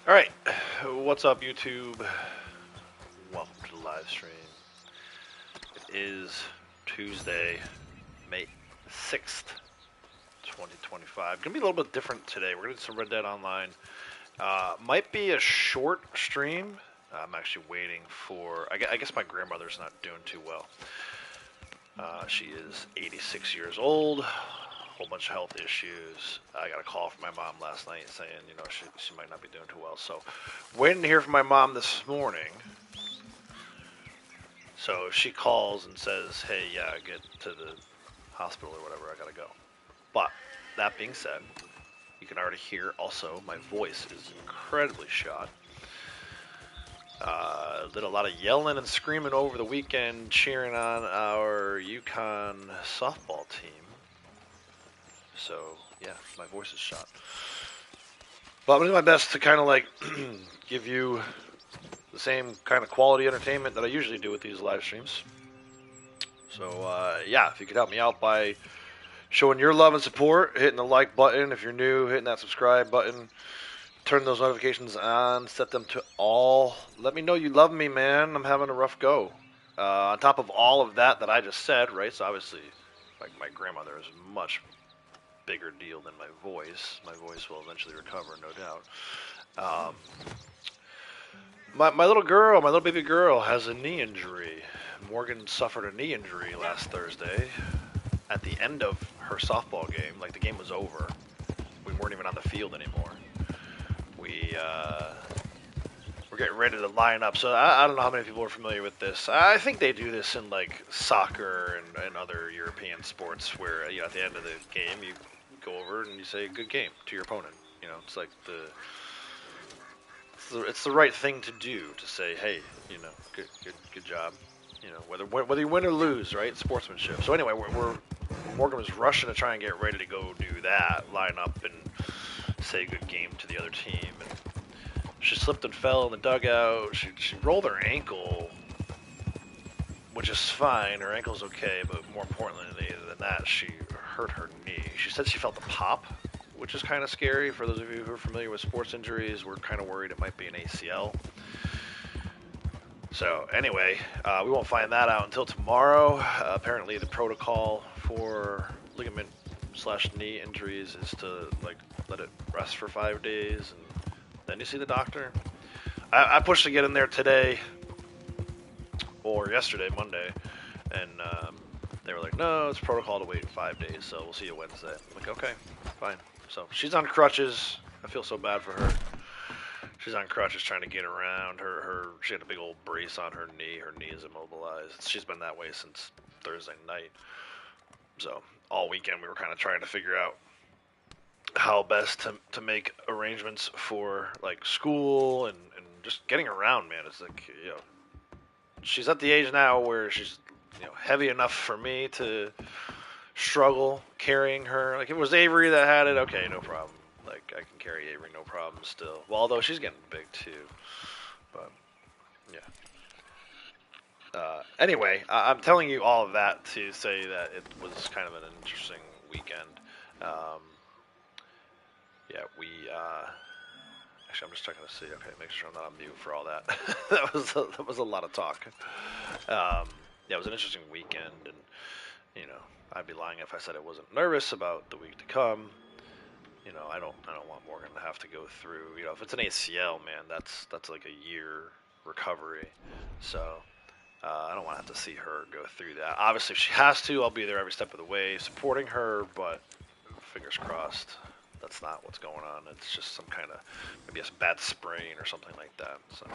Alright, what's up YouTube? Welcome to the live stream. It is Tuesday, May 6th, 2025. Gonna be a little bit different today. We're gonna do some Red Dead Online. Might be a short stream. I'm actually waiting for, I guess my grandmother's not doing too well. She is 86 years old, whole bunch of health issues. I got a call from my mom last night saying, she might not be doing too well. So, waiting to hear from my mom this morning. So she calls and says, hey, yeah, get to the hospital or whatever, I gotta go. But, that being said, you can already hear also my voice is incredibly shot. Did a lot of yelling and screaming over the weekend, cheering on our Yukon softball team. So, yeah, my voice is shot. But I'm going to do my best to kind of like give you the same kind of quality entertainment that I usually do with these live streams. So, yeah, if you could help me out by showing your love and support, hitting the like button. If you're new, hitting that subscribe button. Turn those notifications on, set them to all. Let me know you love me, man. I'm having a rough go. On top of all of that I just said, right? So obviously, like my grandmother is a much bigger deal than my voice. My voice will eventually recover, no doubt. My little girl, my little baby girl, has a knee injury. Morgan suffered a knee injury last Thursday at the end of her softball game. Like the game was over. We weren't even on the field anymore. We're getting ready to line up. So I don't know how many people are familiar with this. I think they do this in like soccer and other European sports where, at the end of the game, you go over and you say good game to your opponent. It's like it's the right thing to do to say, hey, good job. Whether you win or lose, right? Sportsmanship. So anyway, Morgan was rushing to try and get ready to go do that, line up and say good game to the other team. And she slipped and fell in the dugout. She rolled her ankle, which is fine. Her ankle's okay, but more importantly than that, she hurt her knee. She said she felt a pop, which is kind of scary. For those of you who are familiar with sports injuries, we're kind of worried it might be an ACL. So anyway, we won't find that out until tomorrow. Apparently the protocol for ligament/knee injuries is to let it rest for 5 days and then you see the doctor. I pushed to get in there today or yesterday, Monday, and they were like, no, it's protocol to wait 5 days, so we'll see you Wednesday. I'm like, okay, fine. So she's on crutches. I feel so bad for her. She's on crutches trying to get around. She had a big old brace on her knee. Her knee is immobilized. She's been that way since Thursday night. So all weekend we were kind of trying to figure out how best to make arrangements for like school and just getting around, man. It's like, she's at the age now where she's, heavy enough for me to struggle carrying her. Like if it was Avery that had it, okay, no problem. Like I can carry Avery, no problem still. Well, although she's getting big too, but yeah. Anyway, I'm telling you all of that to say that it was kind of an interesting weekend. Yeah, actually, I'm just checking to see. Okay, make sure I'm not on mute for all that. that was a lot of talk. Yeah, it was an interesting weekend, and I'd be lying if I said I wasn't nervous about the week to come. I don't want Morgan to have to go through. If it's an ACL, man, that's like a year recovery. So I don't want to have to see her go through that. Obviously, if she has to, I'll be there every step of the way supporting her. But fingers crossed, that's not what's going on. It's just some kind of maybe a bad sprain or something like that. So,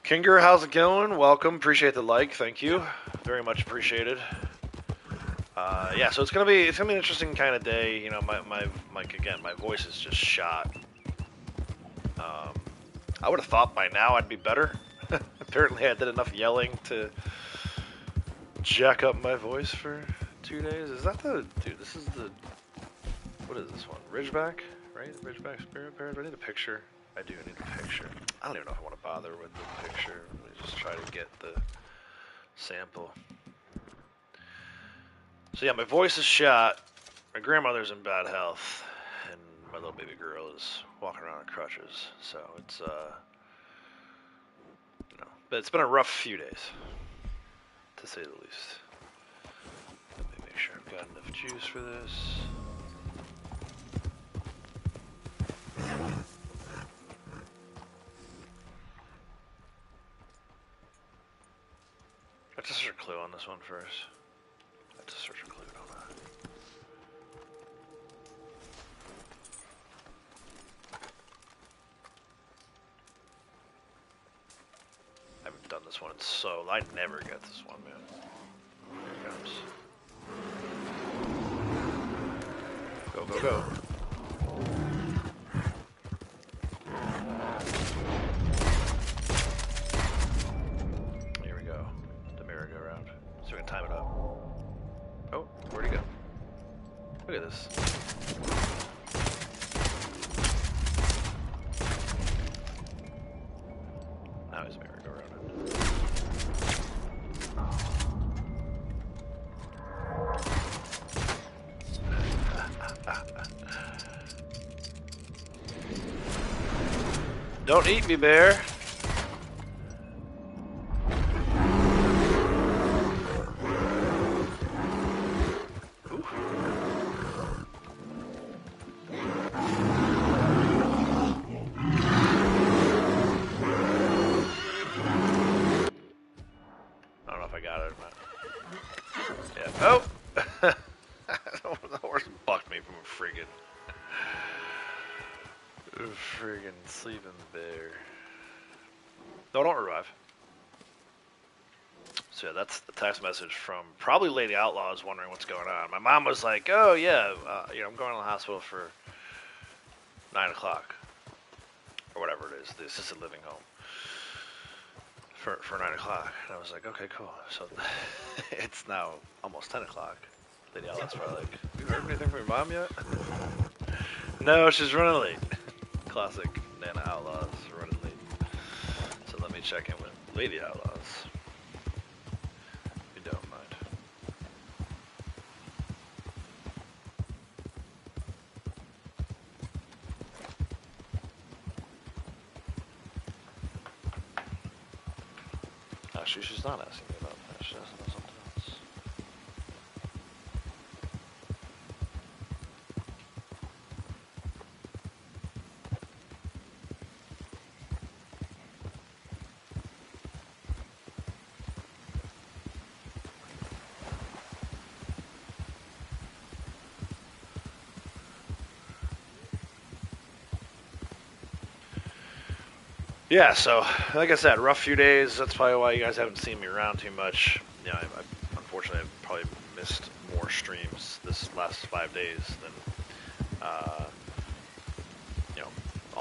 Kinger, how's it going? Welcome. Appreciate the like. Thank you. Very much appreciated. Yeah, so it's gonna be an interesting kind of day. My voice is just shot. I would have thought by now I'd be better. Apparently, I did enough yelling to jack up my voice for 2 days. Is that dude? This is the what is this one? Ridgeback, right? Ridgeback Spirit Bear. Do I need a picture? I do need a picture. I don't even know if I want to bother with the picture. Let me just try to get the sample. So yeah, my voice is shot. My grandmother's in bad health, and my little baby girl is walking around on crutches, so it's you know, but it's been a rough few days, to say the least. Let me make sure I've got enough juice for this. Let's just search a clue on this one first. Let's just search a clue on that. I haven't done this one in so I never get this one, man. Here it comes. Go, go, go. Here we go. The merry-go-round. So we can time it up. Oh, where'd he go? Look at this. Now he's merry-go-round. Don't eat me, bear. Sleeping bear. No, don't revive. So yeah, that's the text message from probably Lady Outlaws wondering what's going on. My mom was like, "Oh yeah, you know, I'm going to the hospital for 9 o'clock or whatever it is, the assisted living home for 9 o'clock." And I was like, "Okay, cool." So it's now almost 10 o'clock. Lady Outlaws probably like, "Have you heard anything from your mom yet?" No, she's running late. Classic Nana Outlaws running late. So let me check in with Lady Outlaws. If you don't mind. Actually, she's not asking me about that. She's asking about something else. Yeah, so like I said, rough few days. That's probably why you guys haven't seen me around too much. You know, unfortunately I've probably missed more streams this last 5 days than you know,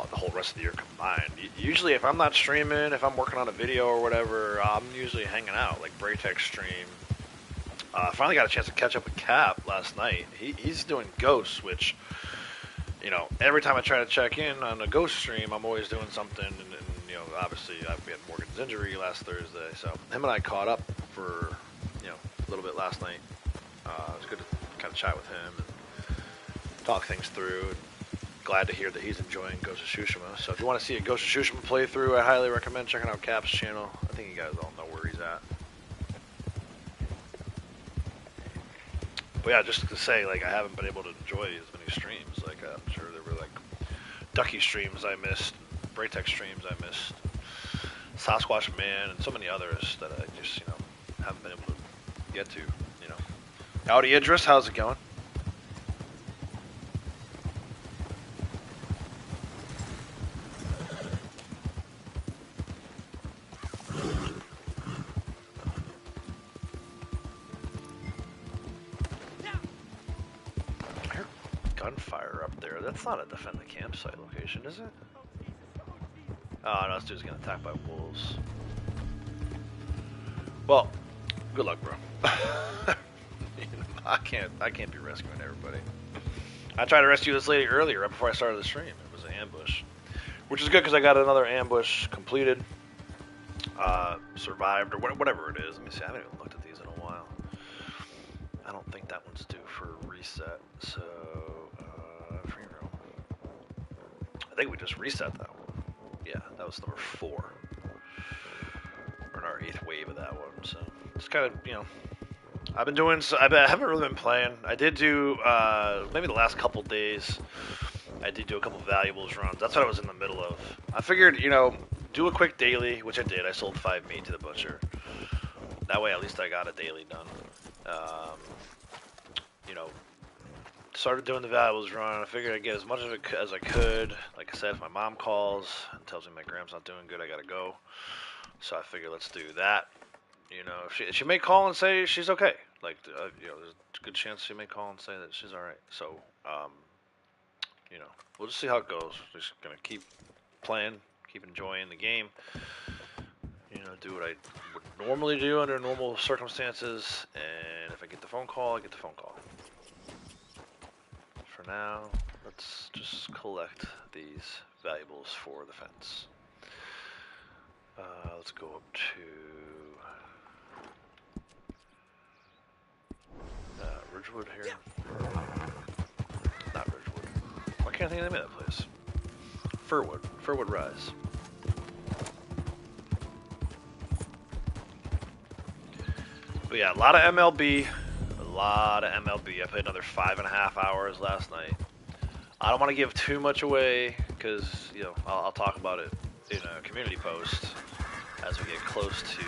the whole rest of the year combined. Usually, if I'm not streaming, if I'm working on a video or whatever, I'm usually hanging out. Like Braytech stream. Finally got a chance to catch up with Cap last night. He's doing Ghosts, which, you know, every time I try to check in on a Ghost stream, I'm always doing something. And you know, obviously, we had Morgan's injury last Thursday, so him and I caught up for, you know, a little bit last night. It was good to kind of chat with him and talk things through. And glad to hear that he's enjoying Ghost of Tsushima. So if you want to see a Ghost of Tsushima playthrough, I highly recommend checking out Cap's channel. I think you guys all know where he's at. But yeah, just to say, like, I haven't been able to enjoy as many streams. Like, I'm sure there were, like, Ducky streams I missed, Braytech streams I missed, Sasquatch Man, and so many others that I just, you know, haven't been able to get to, you know. Howdy, Idris, how's it going? Gunfire up there. That's not a defend the campsite location, is it? Oh, no, this dude's getting attacked by wolves. Well, good luck, bro. I can't be rescuing everybody. I tried to rescue this lady earlier, right before I started the stream. It was an ambush, which is good because I got another ambush completed, survived, or whatever it is. Let me see. I haven't even looked at these in a while. I don't think that one's due for reset. So, free roam. I think we just reset that one. Yeah, that was number 4. Or in our 8th wave of that one. So it's kind of, you know, I've been doing. I haven't really been playing. I did do maybe the last couple days. I did do a couple valuables runs. That's what I was in the middle of. I figured, you know, do a quick daily, which I did. I sold 5 meat to the butcher. That way, at least I got a daily done. You know, started doing the valuables run. I figured I'd get as much of it as I could. Like I said, if my mom calls and tells me my gram's not doing good, I gotta go. So I figured let's do that. You know, she may call and say she's okay. Like, you know, there's a good chance she may call and say that she's all right. So, you know, we'll just see how it goes. We're just gonna keep playing, keep enjoying the game. You know, do what I would normally do under normal circumstances. And if I get the phone call, I get the phone call. For now, let's just collect these valuables for the fence. Let's go up to Ridgewood here. Not Ridgewood. Why can't I think of the name of that place? Furwood Rise. But yeah, a lot of MLB. I played another 5.5 hours last night. I don't want to give too much away because, you know, I'll talk about it in a community post as we get close to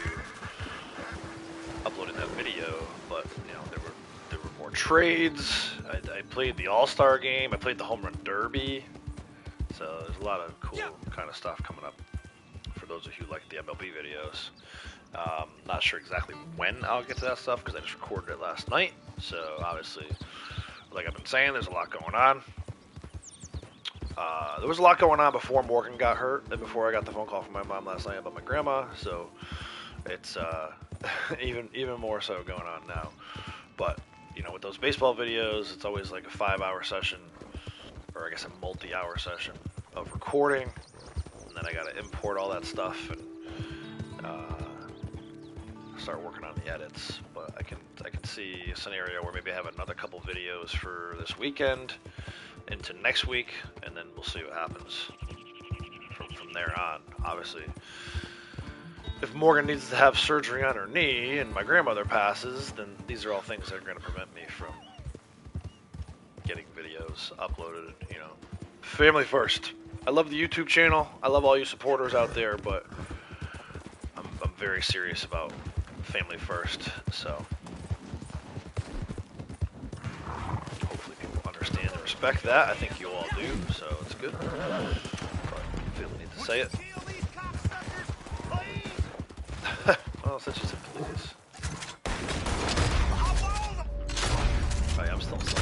uploading that video. But, you know, there were more trades. I played the All-Star game. I played the Home Run Derby. So there's a lot of cool kind of stuff coming up for those of you who like the MLB videos. Not sure exactly when I'll get to that stuff because I just recorded it last night. So obviously, like I've been saying, there's a lot going on. There was a lot going on before Morgan got hurt and before I got the phone call from my mom last night about my grandma. So it's even more so going on now. But you know, with those baseball videos, it's always like a 5-hour session, or I guess a multi-hour session of recording, and then I got to import all that stuff and start working on the edits. But I can see a scenario where maybe I have another couple videos for this weekend into next week, and then we'll see what happens from there on. Obviously, if Morgan needs to have surgery on her knee and my grandmother passes, then these are all things that are going to prevent me from getting videos uploaded. You know, family first. I love the YouTube channel. I love all you supporters out there, but I'm very serious about family first. So hopefully people understand and respect that. I think you all do, so it's good. But I feel the need to say it. Well, since you said please. Oh yeah, I'm still set.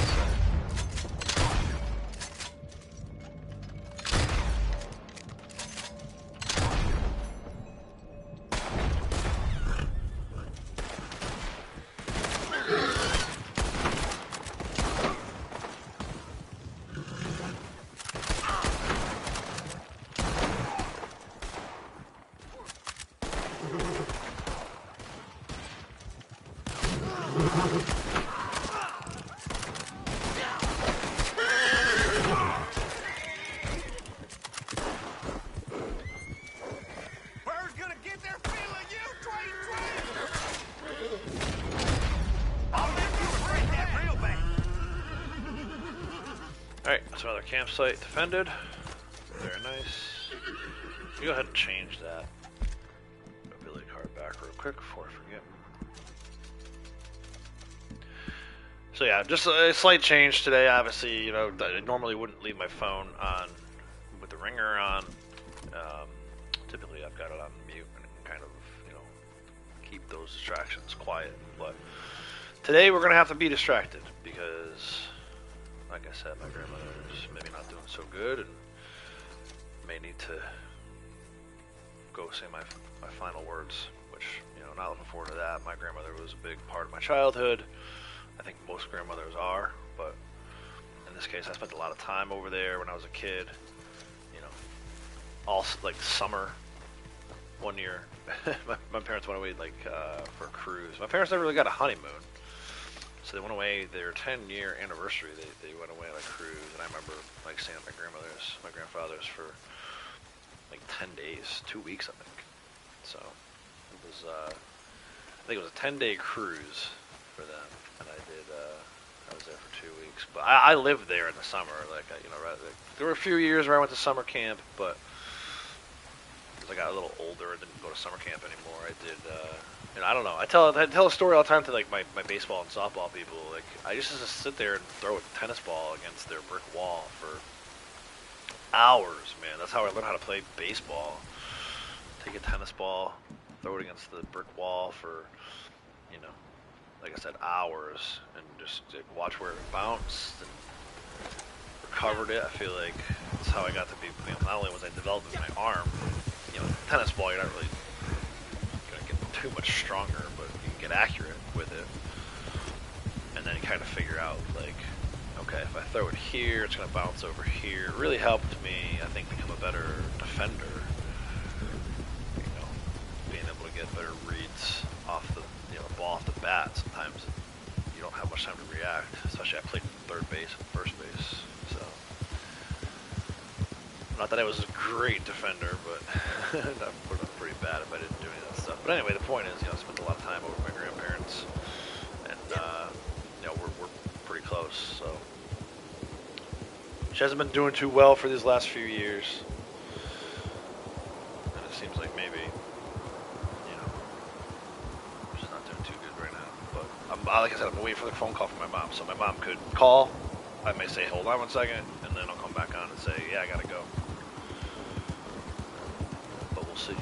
Another campsite defended. Very nice. You go ahead and change that ability card back real quick before I forget. So yeah, just a slight change today. Obviously, you know, I normally wouldn't leave my phone on with the ringer on. Typically, I've got it on mute and kind of, you know, keep those distractions quiet. But today we're gonna have to be distracted because, like I said, my grandmother's maybe not doing so good and may need to go say my final words, which, you know, not looking forward to that. My grandmother was a big part of my childhood. I think most grandmothers are, but in this case, I spent a lot of time over there when I was a kid. You know, all like summer. One year, my parents went away like for a cruise. My parents never really got a honeymoon. So they went away, their 10-year anniversary, they went away on a cruise, and I remember like staying at my grandfather's for like 10 days, 2 weeks I think. So it was, I think it was a 10-day cruise for them, and I was there for 2 weeks. But I lived there in the summer, like, you know, right, like, there were a few years where I went to summer camp, but as I got a little older, I didn't go to summer camp anymore. I did, and I don't know. I tell a story all the time to like my baseball and softball people. Like I used to just sit there and throw a tennis ball against their brick wall for hours, man. That's how I learned how to play baseball. Take a tennis ball, throw it against the brick wall for, you know, like I said, hours, and just watch where it bounced and recovered it. I feel like that's how I got to be. You know, not only was I developing my arm, you know, tennis ball, you're not really gonna get too much stronger, but you can get accurate with it, and then you kind of figure out like, okay, if I throw it here, it's gonna bounce over here. It really helped me, I think, become a better defender. You know, being able to get better reads off the, you know, ball off the bat. Sometimes you don't have much time to react, especially I played third base and first base, so. Not that I was a great defender, but I'm pretty bad if I didn't do any of that stuff. But anyway, the point is, you know, I spent a lot of time over with my grandparents, and you know, we're pretty close. So she hasn't been doing too well for these last few years, and it seems like maybe, you know, she's not doing too good right now. But like I said, I'm waiting for the phone call from my mom, so my mom could call. I may say, hold on 1 second, and then I'll come back on and say, yeah, I gotta go. But we'll see. We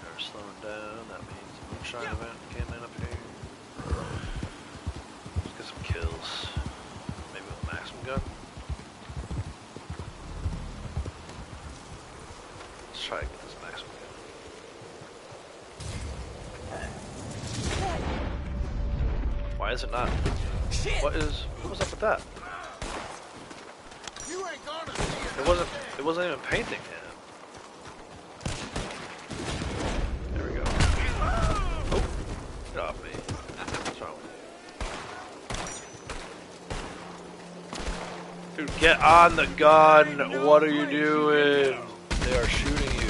are slowing down. That means the moonshine event came in up here. Let's get some kills. Maybe with a maximum gun. Let's try and get this maximum gun. Why is it not? Shit. What was up with that? You ain't gonna It wasn't even painting yet. There we go. Oh, get off me. What's wrong with you? Dude, get on the gun. What are you doing? They are shooting you.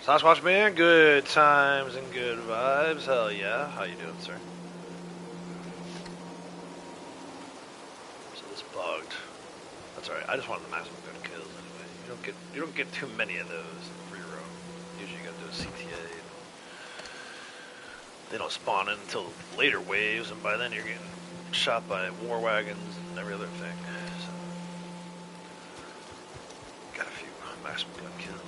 Sasquatch man, good times and good vibes. Hell yeah. How you doing, sir? So this bugged. That's alright. I just wanted the maximum gun kills anyway. You don't get too many of those in free roam. Usually you gotta do a CTA. They don't spawn in until later waves, and by then you're getting shot by war wagons and every other thing. So got a few maximum gun kills.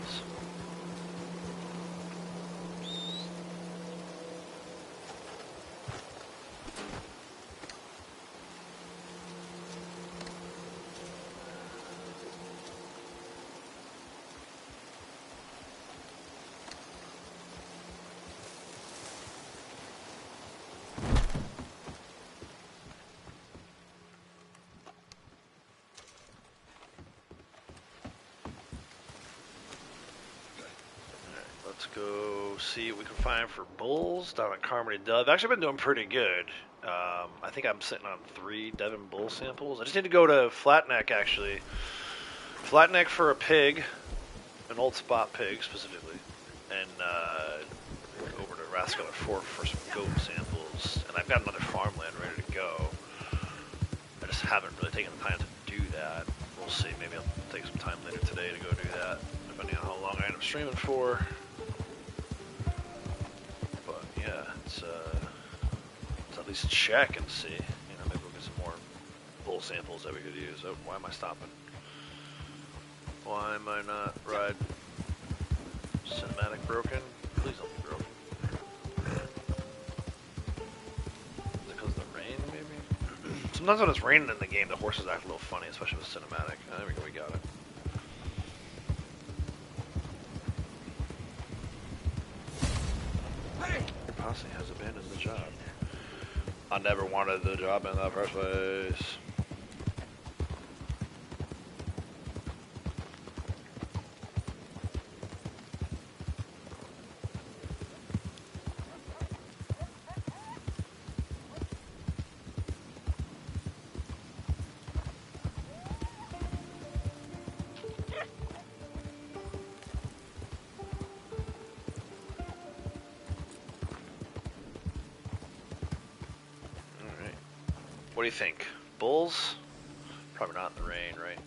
Let's go see what we can find for bulls down at Carmody Dove. I've actually been doing pretty good. I think I'm sitting on 3 Devon bull samples. I just need to go to Flatneck, actually. Flatneck for a pig, an old spot pig specifically, and over to Rascal Fork for some goat samples. And I've got another farmland ready to go. I just haven't really taken the time to do that. We'll see. Maybe I'll take some time later today to go do that, depending on how long I end up streaming for. Let's at least check and see. You know, maybe we'll get some more bull samples that we could use. Oh, why am I stopping? Why am I not riding? Cinematic broken? Please don't be broken. Is it because of the rain, maybe? Sometimes when it's raining in the game, the horses act a little funny, especially with cinematic. Oh, there we go, we got it. Hey! Your posse has abandoned the job. I never wanted the job in the first place. What do you think? Bulls? Probably not in the rain, right?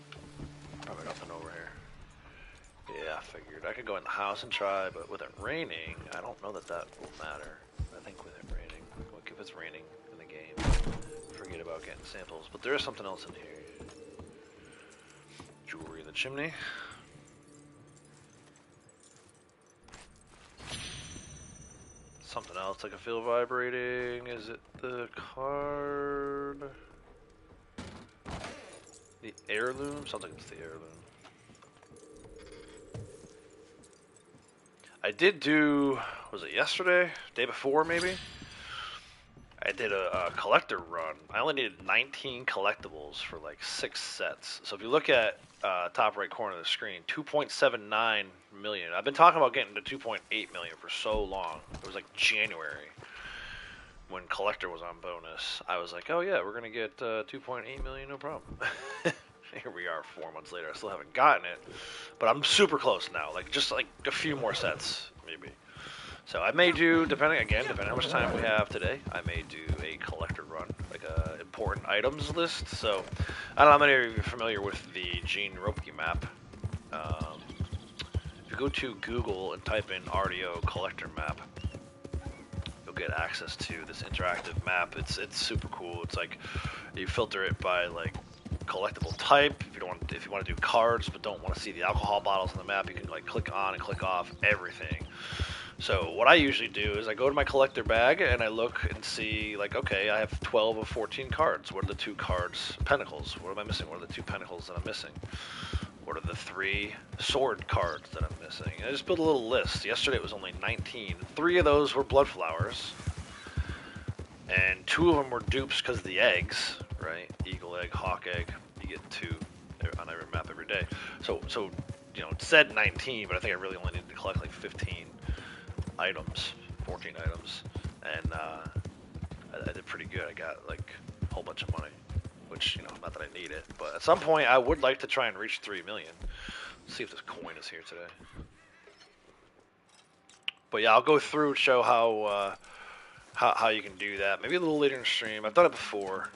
Probably nothing over here. Yeah, I figured. I could go in the house and try, but with it raining, I don't know that that will matter. I think with it raining, like if it's raining in the game, forget about getting samples. But there is something else in here. Jewelry in the chimney. Something else I can feel vibrating. Is it the card? The heirloom? Sounds like it's the heirloom. I did do, was it yesterday? Day before maybe? I did a collector run. I only needed 19 collectibles for like 6 sets. So if you look at top right corner of the screen, 2.79 million. I've been talking about getting to 2.8 million for so long. It was like January when collector was on bonus. I was like, oh yeah, we're gonna get 2.8 million, no problem. Here we are 4 months later. I still haven't gotten it, but I'm super close now. Like just like a few more sets maybe. So I may do, depending on how much time we have today, I may do a collector run, like a important items list. So I don't know how many of you are familiar with the Gene Ropke map. If you go to Google and type in RDO collector map, you'll get access to this interactive map. It's super cool. It's like you filter it by like collectible type. If you want to do cards but don't want to see the alcohol bottles on the map, you can like click on and click off everything. So what I usually do is I go to my collector bag and I look and see, like, okay, I have 12 of 14 cards. What are the 2 cards? Pentacles. What am I missing? What are the 2 pentacles that I'm missing? What are the 3 sword cards that I'm missing? And I just built a little list. Yesterday it was only 19. 3 of those were blood flowers. And 2 of them were dupes because of the eggs, right? Eagle egg, hawk egg. You get 2 on every map every day. So you know, it said 19, but I think I really only needed to collect like 15 items, 14 items, and I did pretty good. I got like a whole bunch of money, which, you know, not that I need it, but at some point I would like to try and reach 3 million. Let's see if this coin is here today. But yeah, I'll go through and show how you can do that. Maybe a little later in the stream. I've done it before.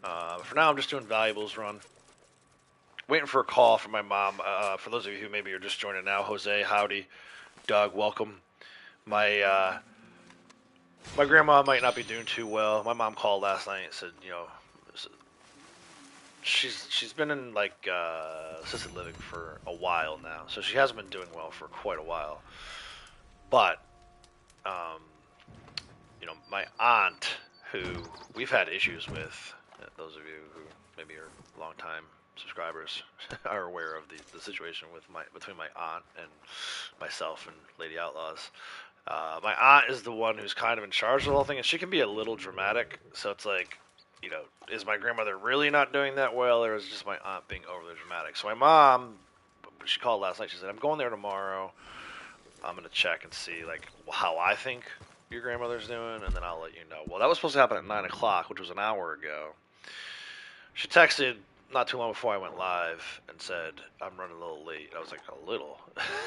For now, I'm just doing valuables run. Waiting for a call from my mom. For those of you who maybe are just joining now, Jose, howdy. Doug, welcome. My grandma might not be doing too well. My mom called last night and said, you know, she's been in like assisted living for a while now, so she hasn't been doing well for quite a while. But you know, my aunt, who we've had issues with, those of you who maybe are long-time subscribers are aware of the situation with between my aunt and myself and Lady Outlaws. My aunt is the one who's kind of in charge of the whole thing, and she can be a little dramatic. So it's like, you know, is my grandmother really not doing that well, or is it just my aunt being overly dramatic? So my mom, she called last night. She said, I'm going there tomorrow. I'm going to check and see, like, how I think your grandmother's doing, and then I'll let you know. Well, that was supposed to happen at 9 o'clock, which was an hour ago. She texted not too long before I went live and said, I'm running a little late. I was like, a little?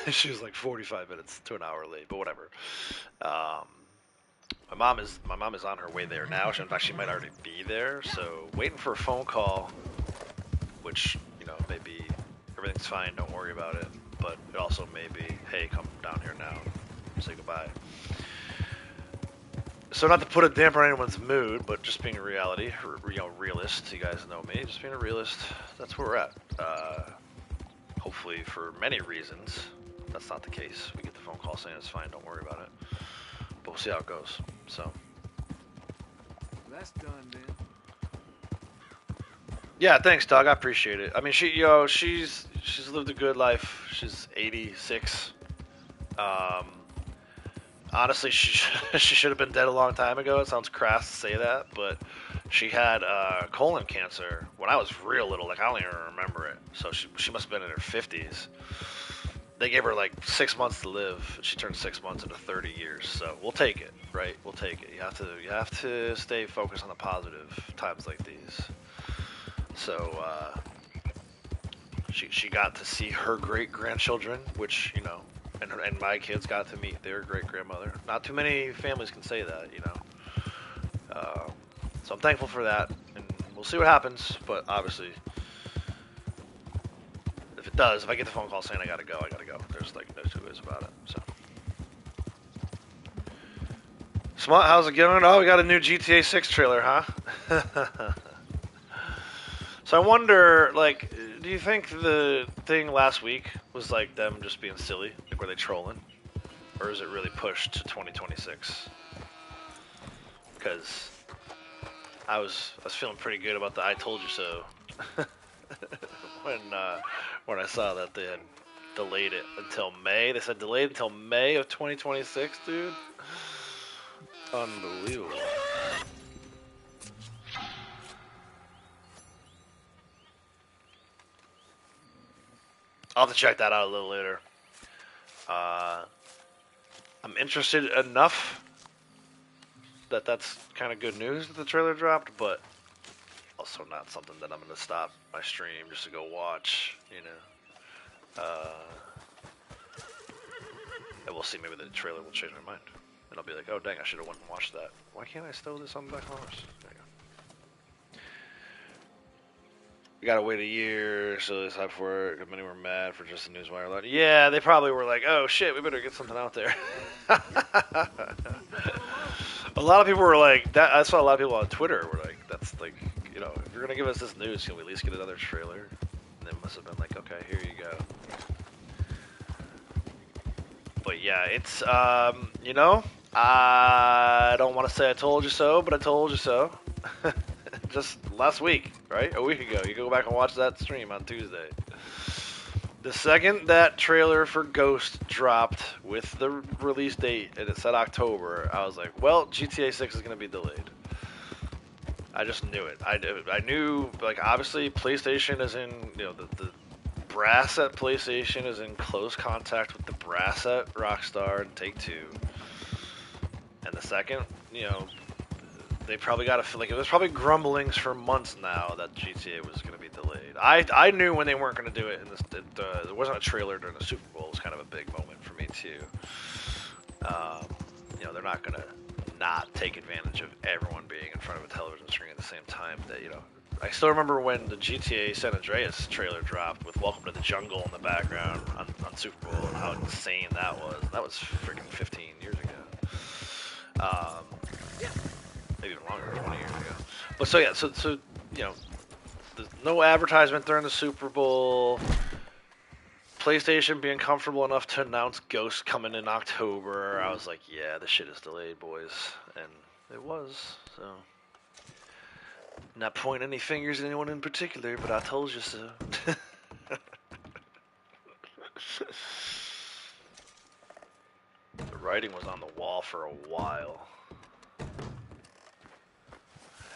She was like 45 minutes to an hour late, but whatever. My mom is on her way there now. In fact, she might already be there, so waiting for a phone call, which, you know, maybe everything's fine, don't worry about it, but it also may be, hey, come down here now, say goodbye. So not to put a damper on anyone's mood, but just being a reality, you know, realist. You guys know me, just being a realist. That's where we're at. Hopefully, for many reasons, that's not the case. We get the phone call saying it's fine, don't worry about it. But we'll see how it goes. So That's done, then. Yeah, thanks, Doug. I appreciate it. I mean, she's lived a good life. She's 86. Um, honestly, she she should have been dead a long time ago. It sounds crass to say that, but she had colon cancer when I was real little. Like I don't even remember it. So she must have been in her 50s. They gave her like 6 months to live. She turned 6 months into 30 years. So we'll take it, right? We'll take it. You have to stay focused on the positive times like these. So she got to see her great grandchildren, which and my kids got to meet their great grandmother. Not too many families can say that, so I'm thankful for that, and we'll see what happens. But obviously, if I get the phone call saying I gotta go, I gotta go. There's like no two ways about it. So, Smut, how's it going? Oh, we got a new GTA 6 trailer, huh? So I wonder, like, do you think the thing last week was like them just being silly? Like, were they trolling? Or is it really pushed to 2026? Because I was feeling pretty good about the "I told you so" when I saw that they had delayed it until May. They said delayed until May of 2026, dude. Unbelievable. I'll have to check that out a little later. I'm interested enough that that's kind of good news that the trailer dropped, but also not something that I'm going to stop my stream just to go watch, And we'll see, maybe the trailer will change my mind. And I'll be like, oh dang, I should have went and watched that. Why can't I stow this on the back of ours? There you go. We gotta wait a year, so it's hype for it. Many were mad for just the Newswire alert. Yeah, they probably were like, oh shit, we better get something out there. A lot of people were like, that. I saw a lot of people on Twitter were like, that's like, if you're gonna give us this news, can we at least get another trailer? And they must have been like, okay, here you go. But yeah, it's, I don't want to say I told you so, but I told you so. Just last week, right? A week ago. You can go back and watch that stream on Tuesday. The second that trailer for Ghost dropped with the release date and it said October, I was like, well, GTA 6 is going to be delayed. I just knew it. I knew, like, obviously PlayStation is in, the brass at PlayStation is in close contact with the brass at Rockstar and Take-Two. And the second, they probably got to feel like it was probably grumblings for months now that GTA was going to be delayed. I knew when they weren't going to do it, and there wasn't a trailer during the Super Bowl. It was kind of a big moment for me too. They're not going to not take advantage of everyone being in front of a television screen at the same time. That I still remember when the GTA San Andreas trailer dropped with "Welcome to the Jungle" in the background on Super Bowl, and how insane that was. That was freaking 15 years ago. Maybe even longer, 20 years ago. But so yeah, so there's no advertisement during the Super Bowl. PlayStation being comfortable enough to announce Ghost coming in October. I was like, yeah, this shit is delayed, boys, and it was. So, not pointing any fingers at anyone in particular, but I told you so. The writing was on the wall for a while.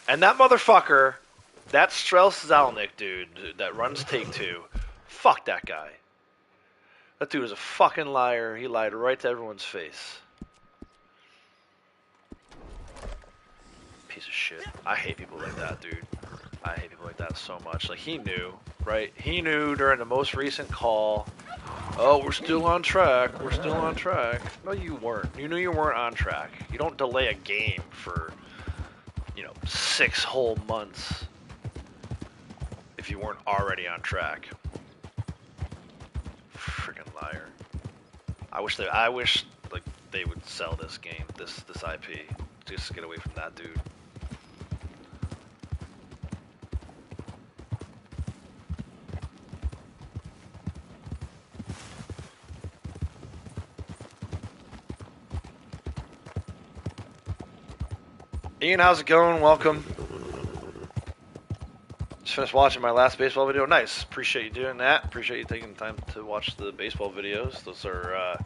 And that motherfucker, that Strauss Zalnick dude that runs Take-Two, fuck that guy. That dude is a fucking liar. He lied right to everyone's face. Piece of shit. I hate people like that, dude. I hate people like that so much. Like, he knew, right? He knew during the most recent call, oh, we're still on track. We're still on track. No, you weren't. You knew you weren't on track. You don't delay a game for 6 whole months if you weren't already on track. Freaking liar. I wish like they would sell this game, this IP, just to get away from that dude. Ian, how's it going? Welcome. finished watching my last baseball video. Nice. Appreciate you doing that. Appreciate you taking the time to watch the baseball videos. Those are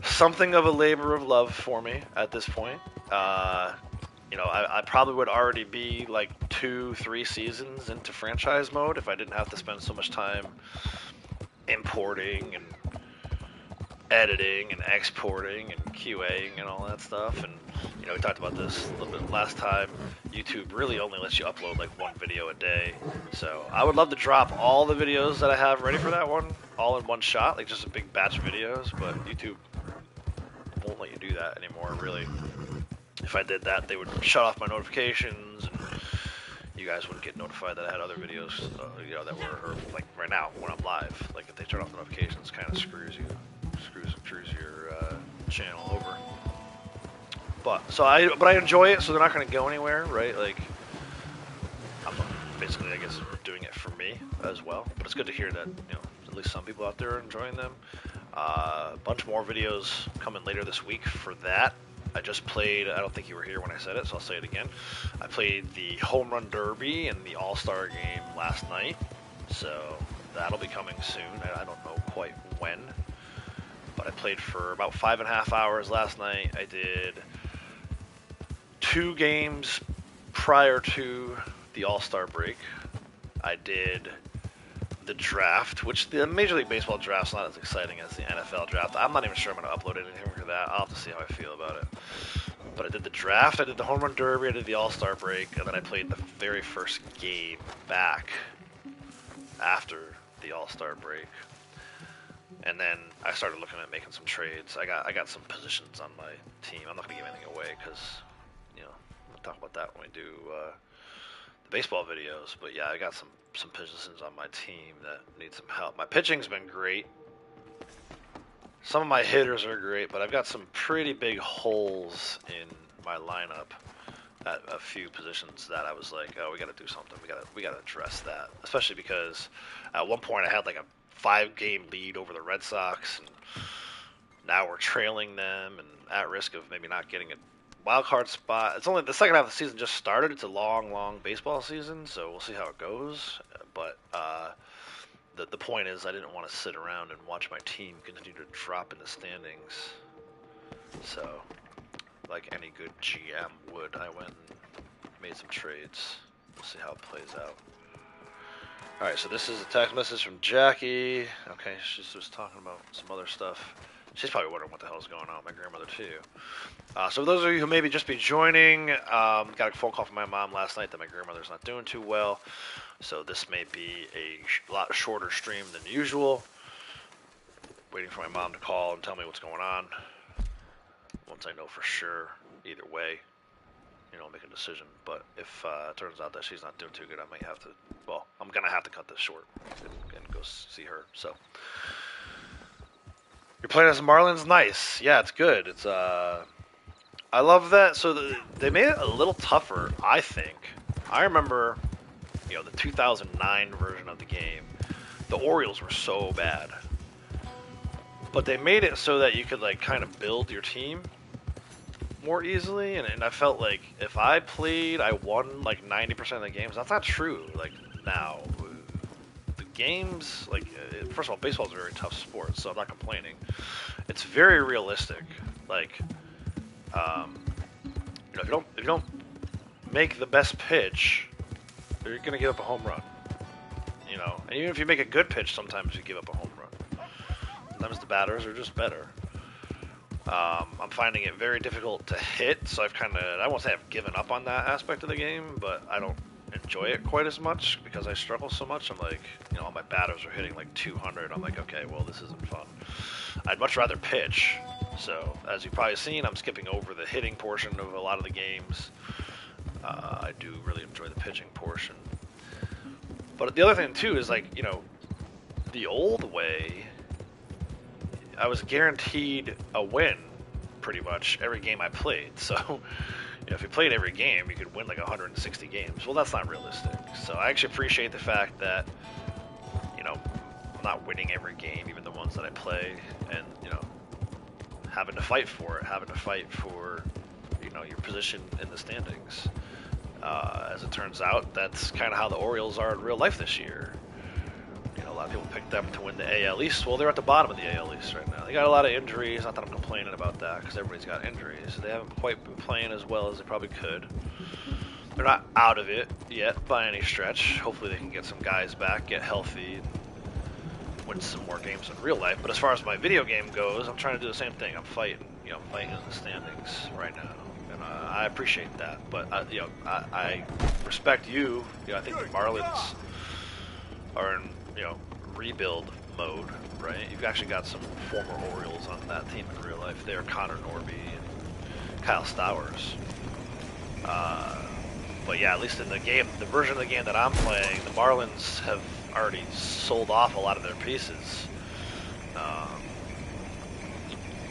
something of a labor of love for me at this point. You know, I probably would already be like 2-3 seasons into franchise mode if I didn't have to spend so much time importing and editing and exporting and QAing and all that stuff. And you know, we talked about this a little bit last time. YouTube really only lets you upload like one video a day. So I would love to drop all the videos that I have ready for that one all in one shot, like just a big batch of videos, but YouTube won't let you do that anymore, really. If I did that, they would shut off my notifications, and you guys wouldn't get notified that I had other videos, you know, that were, or like right now when I'm live. Like if they turn off the notifications, kind of screws your channel over. But I enjoy it, so they're not going to go anywhere, right? Like I'm basically, I guess, doing it for me as well. But it's good to hear that, you know, at least some people out there are enjoying them. A bunch more videos coming later this week for that. I just played, I don't think you were here when I said it, so I'll say it again. I played the Home Run Derby and the All-Star Game last night, so that'll be coming soon. I don't know quite when, but I played for about 5.5 hours last night. I did 2 games prior to the All-Star break. I did the draft, which the Major League Baseball draft's not as exciting as the NFL draft. I'm not even sure I'm going to upload anything for that. I'll have to see how I feel about it. But I did the draft, I did the Home Run Derby, I did the All-Star break, and then I played the very first game back after the All-Star break. And then I started looking at making some trades. I got some positions on my team. I'm not going to give anything away because, you know, we'll talk about that when we do the baseball videos. But yeah, I got some positions on my team that need some help. My pitching's been great. Some of my hitters are great, but I've got some pretty big holes in my lineup at a few positions that I was like, oh, we got to do something. We got to address that. Especially because at one point I had like a 5-game lead over the Red Sox, and now we're trailing them and at risk of maybe not getting a wild card spot. It's only the second half of the season just started. It's a long baseball season, so we'll see how it goes. But the point is, I didn't want to sit around and watch my team continue to drop in the standings. So, like any good GM would, I went and made some trades. We'll see how it plays out. Alright, so this is a text message from Jackie. Okay, she's just talking about some other stuff. She's probably wondering what the hell is going on. My grandmother, too. So for those of you who maybe just be joining, got a phone call from my mom last night that my grandmother's not doing too well. So this may be a lot shorter stream than usual. Waiting for my mom to call and tell me what's going on. Once I know for sure, either way, you know, I'll make a decision. But if it turns out that she's not doing too good, I might have to, well, I'm going to have to cut this short and go see her. So you're playing as Marlins? Nice. Yeah, it's good. It's I love that. So they made it a little tougher, I think. I remember, you know, the 2009 version of the game. The Orioles were so bad, but they made it so that you could like kind of build your team more easily. And I felt like if I played, I won like 90% of the games. That's not true. Like now, the games, like first of all, baseball is a very tough sport, so I'm not complaining. It's very realistic. Like, you know, if you don't make the best pitch, you're gonna give up a home run. You know, and even if you make a good pitch, sometimes you give up a home run. Sometimes the batters are just better. I'm finding it very difficult to hit, so I won't say I've given up on that aspect of the game, but I don't enjoy it quite as much because I struggle so much. I'm like, you know, all my batters are hitting like 200. I'm like, okay, well, this isn't fun. I'd much rather pitch. So, as you've probably seen, I'm skipping over the hitting portion of a lot of the games. I do really enjoy the pitching portion. But the other thing, too, is like, you know, the old way, I was guaranteed a win pretty much every game I played. So, you know, if you played every game, you could win like 160 games. Well, that's not realistic. So I actually appreciate the fact that, you know, I'm not winning every game, even the ones that I play, and, you know, having to fight for it, having to fight for, you know, your position in the standings. As it turns out, that's kind of how the Orioles are in real life this year. You know, a lot of people picked them to win the AL East. Well, they're at the bottom of the AL East right now. They got a lot of injuries. Not that I'm complaining about that, because everybody's got injuries. They haven't quite been playing as well as they probably could. They're not out of it yet by any stretch. Hopefully they can get some guys back, get healthy, and win some more games in real life. But as far as my video game goes, I'm trying to do the same thing. I'm fighting, fighting in the standings right now. And I appreciate that. But, I respect you. I think the Marlins are in, rebuild mode, right? You've actually got some former Orioles on that team in real life. They're Connor Norby and Kyle Stowers. But yeah, at least in the game, the version of the game that I'm playing, the Marlins have already sold off a lot of their pieces.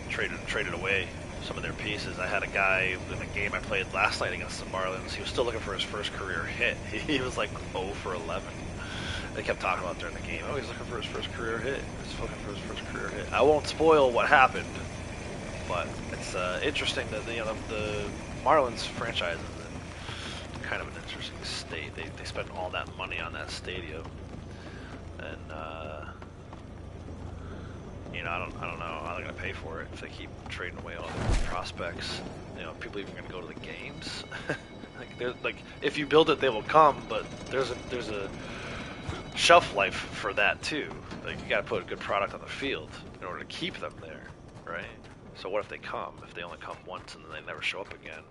Traded away some of their pieces. I had a guy in the game I played last night against the Marlins. He was still looking for his first career hit. He was like 0 for 11. They kept talking about during the game, oh, he's looking for his first career hit. He's looking for his first career hit. I won't spoil what happened, but it's interesting that the Marlins franchise is in kind of an interesting state. They spent all that money on that stadium, and I don't know how they're gonna pay for it if they keep trading away all their prospects. People even gonna go to the games. If you build it, they will come, but there's a shelf life for that too. Like, you gotta put a good product on the field in order to keep them there, right? So what if they come? If they only come once and then they never show up again?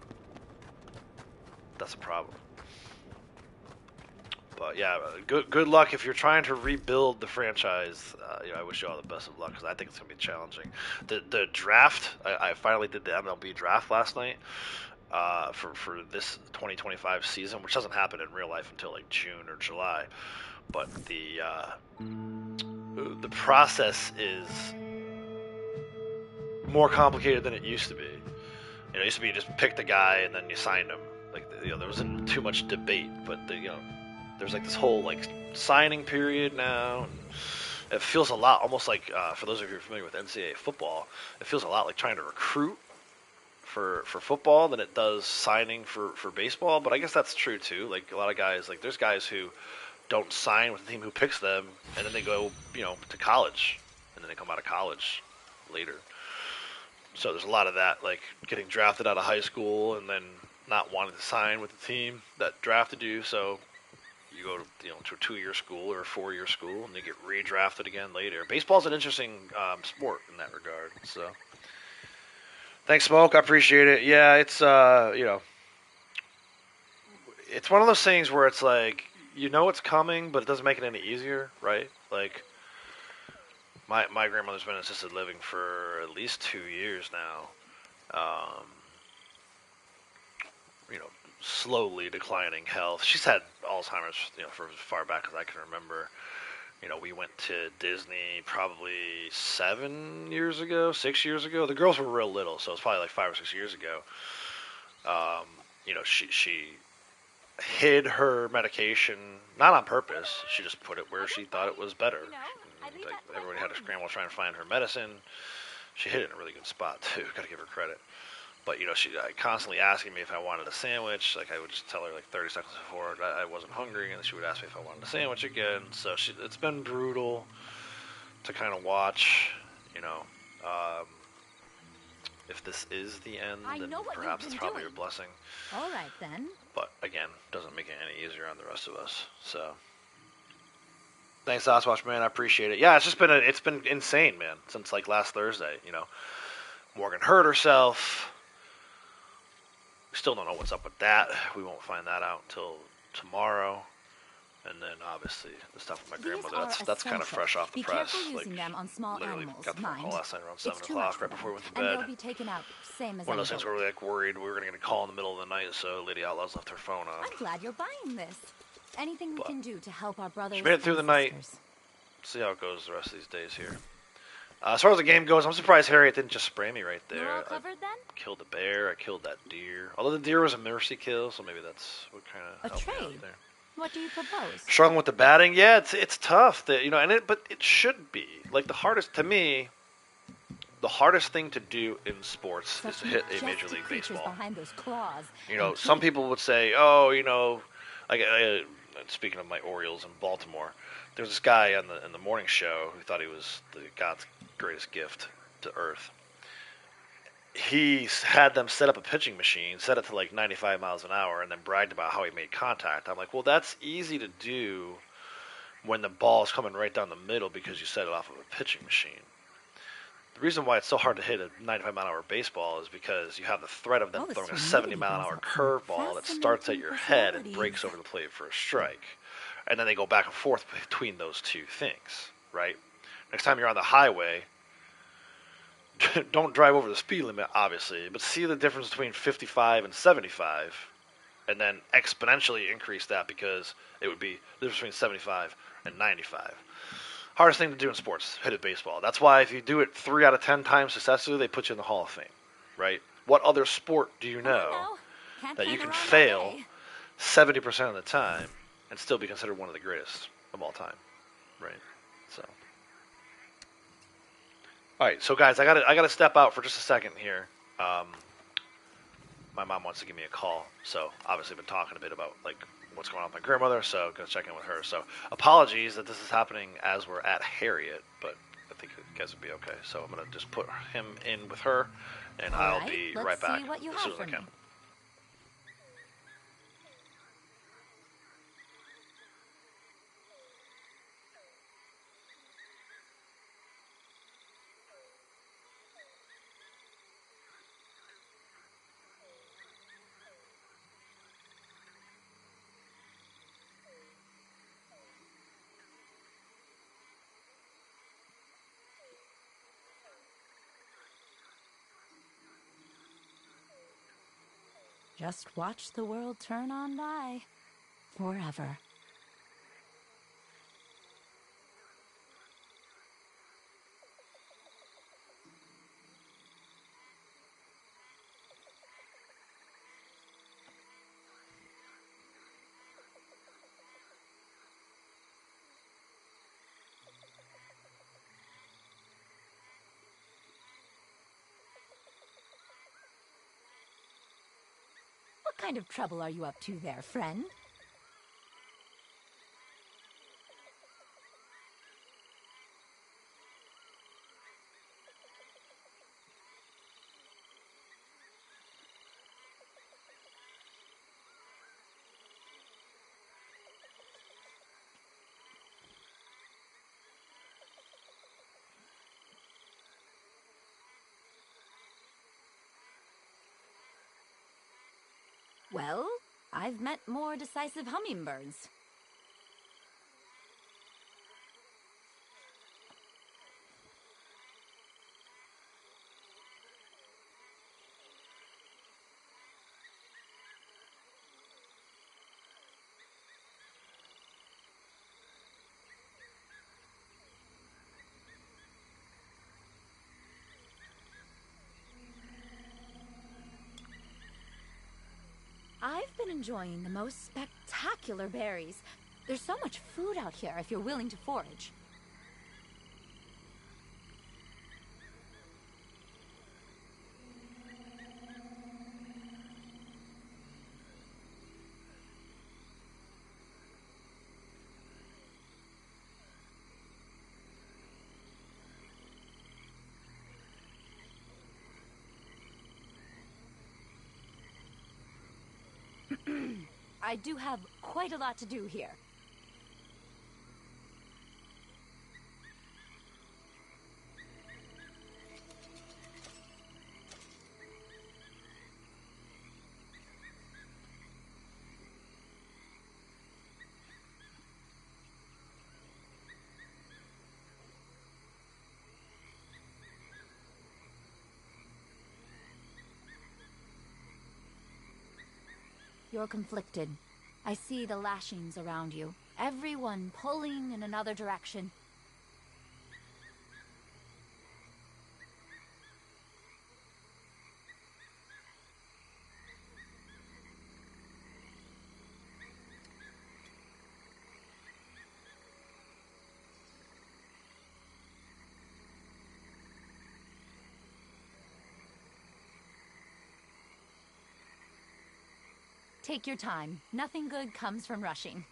That's a problem. But yeah, good luck if you're trying to rebuild the franchise. I wish you all the best of luck, because I think it's gonna be challenging. The draft, I finally did the MLB draft last night for this 2025 season, which doesn't happen in real life until like June or July. But the process is more complicated than it used to be. It used to be you just pick the guy and then you signed him. Like, there wasn't too much debate, but there's like this whole like signing period now. And it feels a lot, almost like for those of you who are familiar with NCAA football, it feels a lot like trying to recruit for football than it does signing for baseball. But I guess that's true too. Like, a lot of guys, like, there's guys who don't sign with the team who picks them, and then they go, to college, and then they come out of college later. So there's a lot of that, like getting drafted out of high school and then not wanting to sign with the team that drafted you. So you go to, to a 2-year school or a 4-year school, and you get redrafted again later. Baseball's an interesting sport in that regard. So thanks, Smoke. I appreciate it. Yeah, it's it's one of those things where it's like, it's coming, but it doesn't make it any easier, right? Like, my grandmother's been in assisted living for at least 2 years now. Slowly declining health. She's had Alzheimer's, for as far back as I can remember. We went to Disney probably 7 years ago, 6 years ago. The girls were real little, so it's probably like 5 or 6 years ago. She hid her medication, not on purpose. She just put it where she thought it was better. Like, everybody had to scramble trying to find her medicine. She hid it in a really good spot too. Got to give her credit. But she constantly asking me if I wanted a sandwich. Like, I would just tell her like 30 seconds before I wasn't hungry, and then she would ask me if I wanted a sandwich again. So it's been brutal to kind of watch. If this is the end, then perhaps it's probably a blessing. All right, then. But again, doesn't make it any easier on the rest of us. So thanks, Sasquatch, man. I appreciate it. Yeah, it's been insane, man, since like last Thursday. Morgan hurt herself. We still don't know what's up with that. We won't find that out until tomorrow. And then obviously the stuff with my grandmother, that's kind of fresh off the press. Using them on small literally animals. got the phone call last night around 7 It's o'clock, right before we went to bed. And they'll be taken out, same as one of those things where we're like worried we were going to get a call in the middle of the night, so Lady Outlaws left her phone on. I'm glad you're buying this. Anything we can do to help our brothers. She made it through the night. See how it goes the rest of these days here. As far as the game goes, I'm surprised Harriet didn't just spray me right there. You're all covered then? I killed the bear. I killed that deer. Although the deer was a mercy kill, so maybe that's what kind of helped me out there. What do you propose? Struggling with the batting, yeah, it's tough. But it should be like the hardest to me. the hardest thing to do in sports is Such to hit a Major majestic League creatures Baseball. behind those claws. You know, and some teeth. people would say, oh, you know, speaking of my Orioles in Baltimore, there's this guy on the morning show who thought he was God's greatest gift to Earth. He had them set up a pitching machine, set it to like 95 miles an hour, and then bragged about how he made contact. I'm like, well, that's easy to do when the ball's coming right down the middle because you set it off of a pitching machine. The reason why it's so hard to hit a 95-mile-an-hour baseball is because you have the threat of them The throwing a humidity 70-mile-an-hour brings out some curveball that starts at your head and fascinating breaks over the plate for a strike. And then they go back and forth between those two things, right? Next time you're on the highway, don't drive over the speed limit, obviously, but see the difference between 55 and 75, and then exponentially increase that because it would be the difference between 75 and 95. Hardest thing to do in sports, hit a baseball. That's why if you do it 3 out of 10 times successfully, they put you in the Hall of Fame, right? What other sport do you know that you can fail 70% of the time and still be considered one of the greatest of all time, right? So, all right, so guys, I gotta step out for just a second here. My mom wants to give me a call, so obviously I've been talking a bit about like what's going on with my grandmother, so gonna check in with her. So apologies that this is happening as we're at Harriet, but I think you guys would be okay. So I'm gonna just put him in with her, and I'll be right back as soon as I can. Just watch the world turn on by. Forever. What kind of trouble are you up to there, friend? Well, I've met more decisive hummingbirds. I've been enjoying the most spectacular berries. There's so much food out here if you're willing to forage. I do have quite a lot to do here. You're conflicted. I see the lashings around you. Everyone pulling in another direction. Take your time. Nothing good comes from rushing.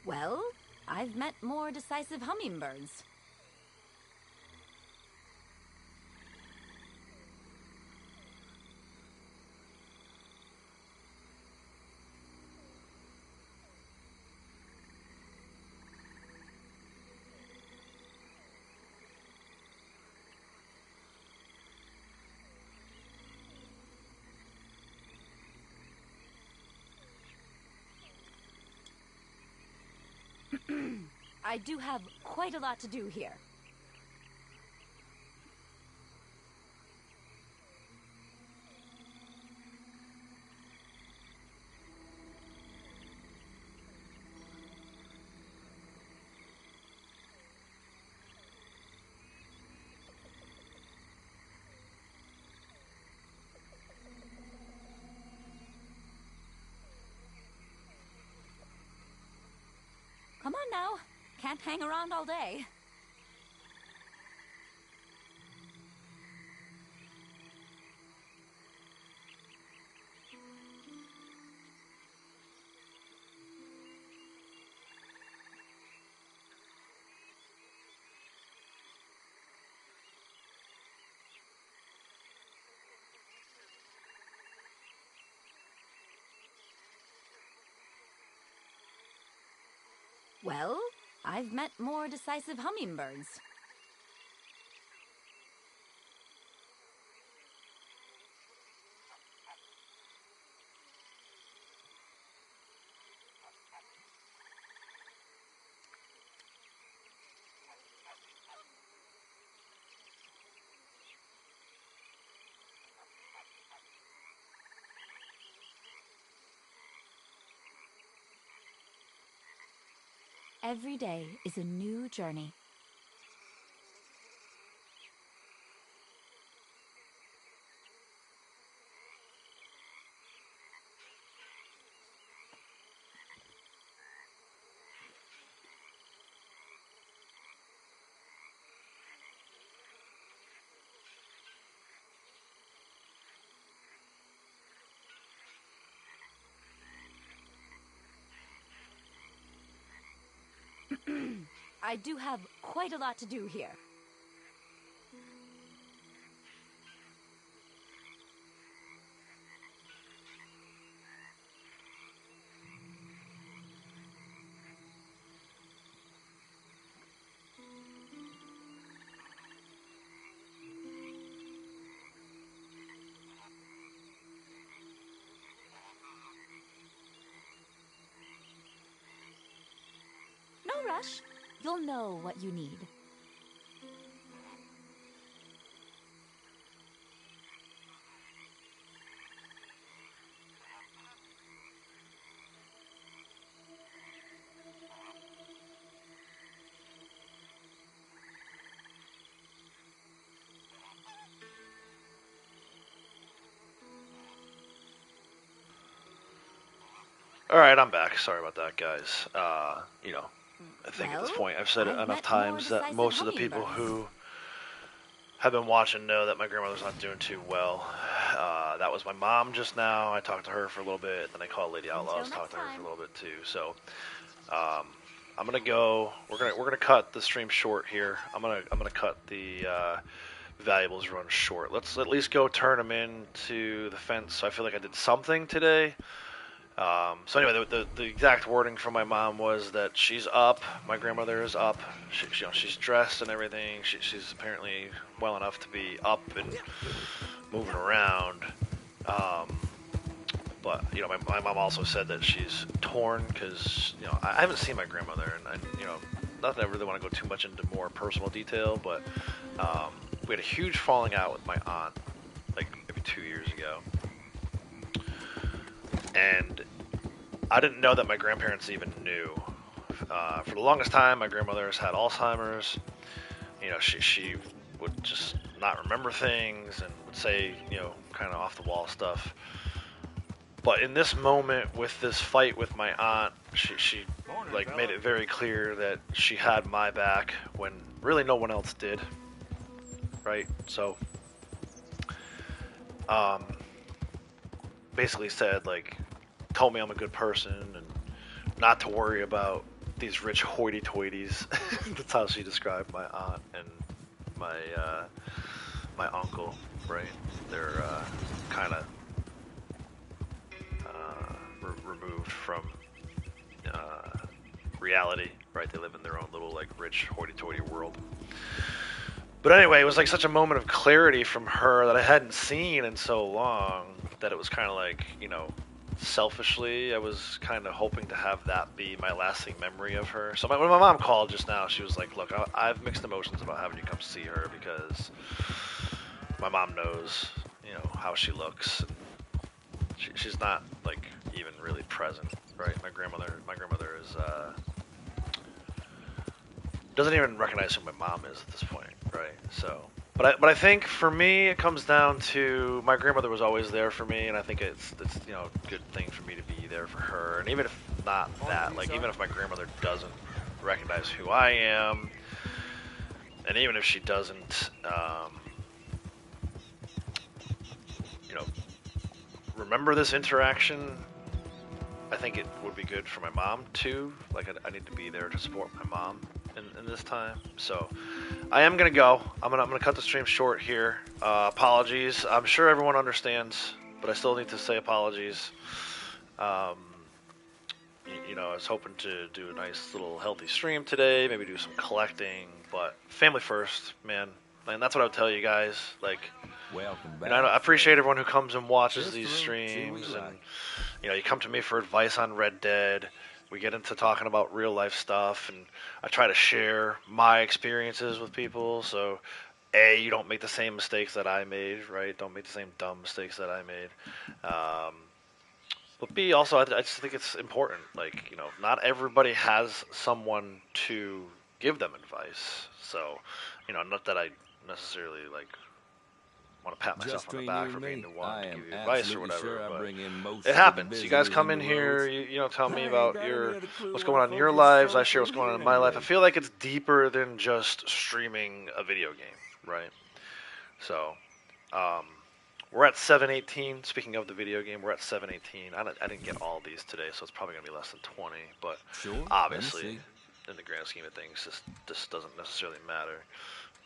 Well, I've met more decisive hummingbirds. I do have quite a lot to do here. Come on now. Can't hang around all day. Well, I've met more decisive hummingbirds. Every day is a new journey. I do have quite a lot to do here. No rush. You'll know what you need. Alright, I'm back. Sorry about that, guys. You know, I think at this Well, point I've said it I've enough met more times that decisive most of the people hummingbirds. who have been watching know that my grandmother's not doing too well. That was my mom just now. I talked to her for a little bit, then I called Lady Outlaws, Until talked next to her for time. a little bit too. So, I'm gonna go. We're gonna cut the stream short here. I'm gonna cut the valuables run short. Let's at least go turn them into the fence. So I feel like I did something today. So anyway, the exact wording from my mom was that she's up. My grandmother is up. You know, she's dressed and everything. She's apparently well enough to be up and moving around. Um, but you know, my mom also said that she's torn because you know I haven't seen my grandmother, and you know, not that I really want to go too much into more personal detail, but we had a huge falling out with my aunt like maybe 2 years ago, and I didn't know that my grandparents even knew. For the longest time, my grandmother has had Alzheimer's. You know, she would just not remember things and would say, you know, kind of off the wall stuff. But in this moment, with this fight with my aunt, she like made it very clear that she had my back when really no one else did. Right? So, basically said like, told me I'm a good person and not to worry about these rich hoity-toities. That's how she described my aunt and my my uncle. Right? They're kind of removed from reality, right? They live in their own little like rich hoity-toity world. But anyway, it was like such a moment of clarity from her that I hadn't seen in so long that it was kind of like, you know, selfishly, I was kind of hoping to have that be my lasting memory of her. So when my mom called just now, she was like, look, I have mixed emotions about having you come see her because my mom knows, you know, how she looks. She's not like even really present, right? My grandmother is doesn't even recognize who my mom is at this point, right? So, but I think for me it comes down to my grandmother was always there for me, and I think it's you know a good thing for me to be there for her. And even if not that, like even if my grandmother doesn't recognize who I am, and even if she doesn't, you know, remember this interaction, I think it would be good for my mom too. Like I need to be there to support my mom in this time. So I am gonna go. I'm gonna cut the stream short here. Apologies. I'm sure everyone understands, but I still need to say apologies. You know, I was hoping to do a nice little healthy stream today, maybe do some collecting, but family first, man. And that's what I would tell you guys. Like, welcome back. And I appreciate everyone who comes and watches these streams, and you know, you come to me for advice on Red Dead. We get into talking about real life stuff, and I try to share my experiences with people. So, A, you don't make the same mistakes that I made, right? Don't make the same dumb mistakes that I made. But B, also, I just think it's important. Like, you know, not everybody has someone to give them advice. So, you know, not that I necessarily like want to pat myself on the back for being the one to give you advice or whatever, but it happens. You guys come in here, you know, tell me about what's going on in your lives. I share what's going on in my life. I feel like it's deeper than just streaming a video game, right? So, we're at 718. Speaking of the video game, we're at 718. I didn't get all these today, so it's probably gonna be less than 20. But obviously, in the grand scheme of things, this doesn't necessarily matter.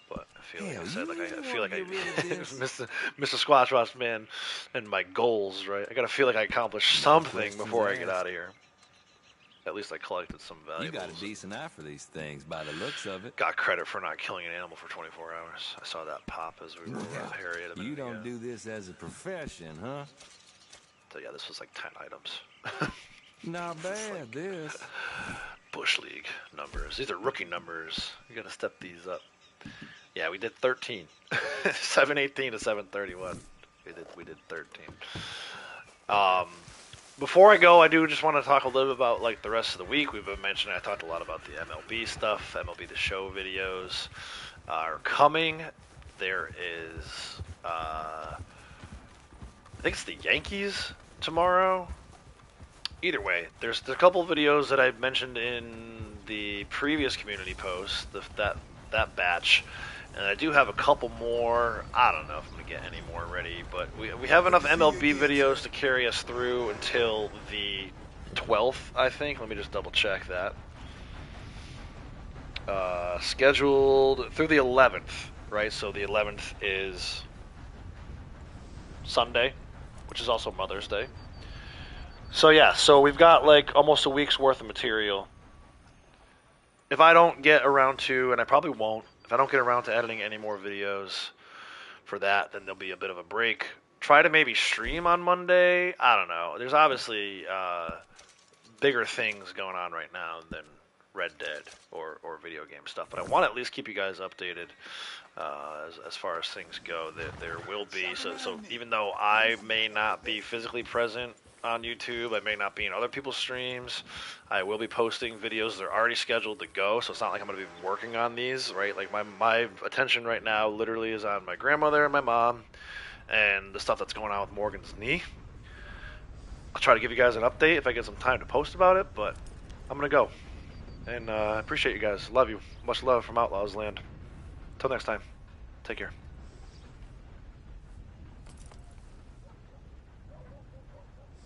But I feel like I said, like I feel like I Mr. Squatchboss Man and my goals, right? I gotta feel like I accomplished something before I get out of here. At least I collected some valuables. You got a decent eye for these things by the looks of it. Got credit for not killing an animal for 24 hours. I saw that pop as we were with Harry at a minute You don't ago. do this as a profession, huh? So yeah, this was like 10 items. Not bad, this. Bush League numbers. These are rookie numbers. You gotta step these up. Yeah, we did 13. 718 to 731. We did 13. Before I go, I do just want to talk a little bit about like the rest of the week. We've been mentioning, I talked a lot about the MLB stuff. MLB The Show videos are coming. There is, I think it's the Yankees tomorrow. Either way, there's a couple of videos that I mentioned in the previous community post, that batch. And I do have a couple more. I don't know if I'm going to get any more ready, but we have enough MLB videos to carry us through until the 12th, I think. Let me just double check that. Scheduled through the 11th, right? So the 11th is Sunday, which is also Mother's Day. So yeah, so we've got like almost a week's worth of material. If I don't get around to, and I probably won't, if I don't get around to editing any more videos for that, then there'll be a bit of a break. Try to maybe stream on Monday. I don't know. There's obviously bigger things going on right now than Red Dead or video game stuff. But I want to at least keep you guys updated as far as things go. There will be. So even though I may not be physically present on YouTube. I may not be in other people's streams. I will be posting videos. They're already scheduled to go, so it's not like I'm going to be working on these, right? Like my attention right now literally is on my grandmother and my mom and the stuff that's going on with Morgan's knee. I'll try to give you guys an update if I get some time to post about it, but I'm going to go. And I appreciate you guys. Love you. Much love from Outlaws Land. Until next time, take care.